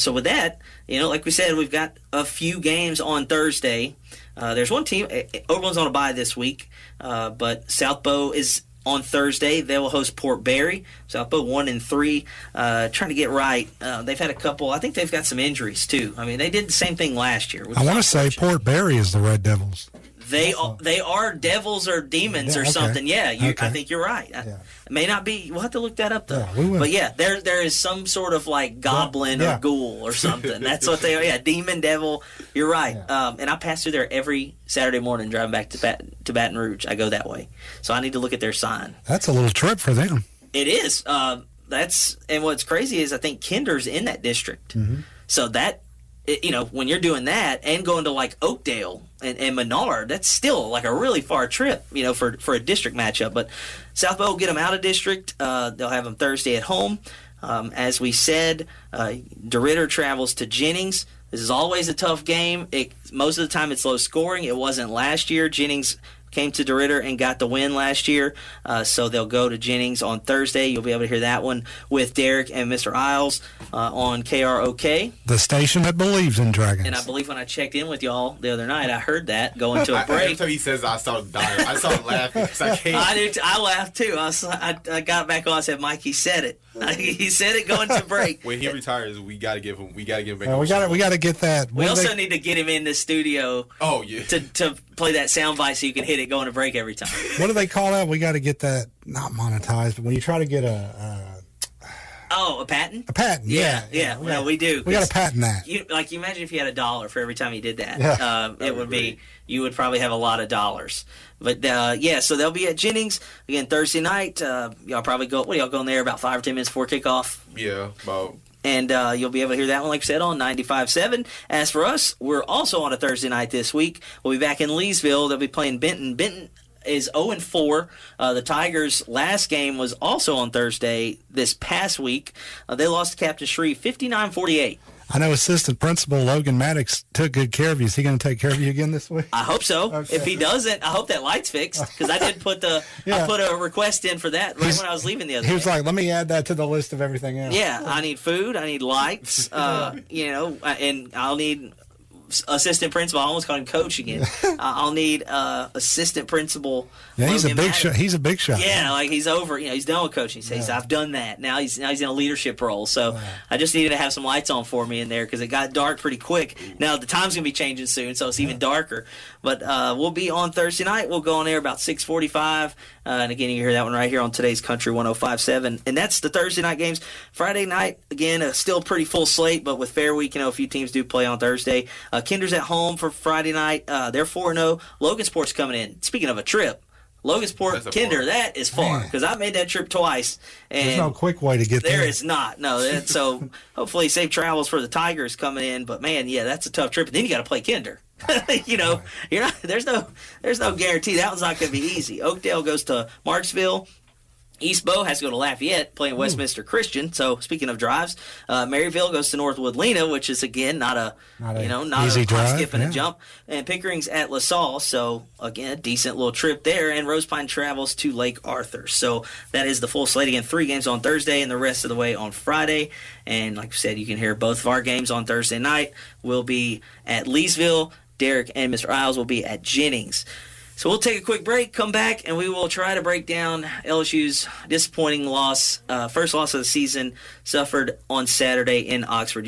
So with that, like we said, we've got a few games on Thursday. There's one team, Oberlin's on a bye this week, but South Bow is on Thursday. They will host Port Barry. South Bow 1-3, trying to get right. They've had a couple. I think they've got some injuries too. I mean, they did the same thing last year. I want to say Port Barry is the Red Devils. They are devils or demons or something. Yeah, I think you're right. It may not be. We'll have to look that up though. Yeah, we will. But yeah, there is some sort of like goblin or ghoul or something. That's what they are. Yeah, demon, devil. You're right. Yeah. And I pass through there every Saturday morning driving back to Baton Rouge. I go that way, so I need to look at their sign. That's a little trip for them. It is. And what's crazy is I think Kinder's in that district. Mm-hmm. So that. When you're doing that and going to like Oakdale and Menard, that's still like a really far trip, for a district matchup. But South Bow will get them out of district. They'll have them Thursday at home. As we said, DeRidder travels to Jennings. This is always a tough game. Most of the time it's low scoring. It wasn't last year. Jennings came to DeRidder and got the win last year. So they'll go to Jennings on Thursday. You'll be able to hear that one with Derek and Mr. Isles on KROK. The station that believes in dragons. And I believe when I checked in with y'all the other night, I heard that going to a break. Every time he says I started dying. I started laughing because I can't. I laughed too. I got back on and said, Mike, he said it. He said it going to break. When he retires, we got to give him back. We got to get that. We also need to get him in the studio. Oh yeah. To play that sound bite so you can hit it going to break every time. What do they call that? We got to get that not monetized, but when you try to get a patent? A patent, yeah. Well, we do. We got to patent that. You imagine if you had $1 for every time you did that. Yeah. It would be. You would probably have a lot of dollars. But so they'll be at Jennings again Thursday night. Y'all probably go. What are y'all going there about 5 or 10 minutes before kickoff? Yeah, about. And you'll be able to hear that one, like I said, on 95.7. As for us, we're also on a Thursday night this week. We'll be back in Leesville. They'll be playing Benton. Benton is 0-4. The Tigers' last game was also on Thursday this past week. They lost to Captain Shreve 59-48. I know Assistant Principal Logan Maddox took good care of you. Is he going to take care of you again this week? I hope so. Okay. If he doesn't, I hope that light's fixed because I did put I put a request in for that when I was leaving the other day. He was like, let me add that to the list of everything else. Yeah, I need food. I need lights. And I'll need assistant principal. I almost called him coach again. I'll need assistant principal. Yeah, he's a big shot. He's a big shot. Yeah, like he's over. He's done with coaching. He says, I've done that. Now he's in a leadership role. So I just needed to have some lights on for me in there because it got dark pretty quick. Now the time's gonna be changing soon, so it's even darker. But we'll be on Thursday night. We'll go on air about 6:45. And again, you can hear that one right here on today's Country 105.7. And that's the Thursday night games. Friday night, again, still pretty full slate, but with Fair Week, a few teams do play on Thursday. Kinder's at home for Friday night. They're 4-0. Logansport's coming in. Speaking of a trip, Logansport, Kinder, that is far because I made that trip twice. And there's no quick way to get there. There is not. No, so hopefully safe travels for the Tigers coming in. But, man, that's a tough trip. And then you got to play Kinder. You're not. There's no guarantee that one's not going to be easy. Oakdale goes to Marksville. East Bow has to go to Lafayette playing Westminster Christian. So speaking of drives, Maryville goes to Northwood Lena, which is again not a easy drive, skip and a jump. And Pickering's at LaSalle, so again a decent little trip there. And Rose Pine travels to Lake Arthur. So that is the full slate. Again, 3 games on Thursday and the rest of the way on Friday. And like I said, you can hear both of our games on Thursday night. We'll be at Leesville. Derek and Mr. Isles will be at Jennings. So we'll take a quick break, come back, and we will try to break down LSU's disappointing loss, first loss of the season, suffered on Saturday in Oxford.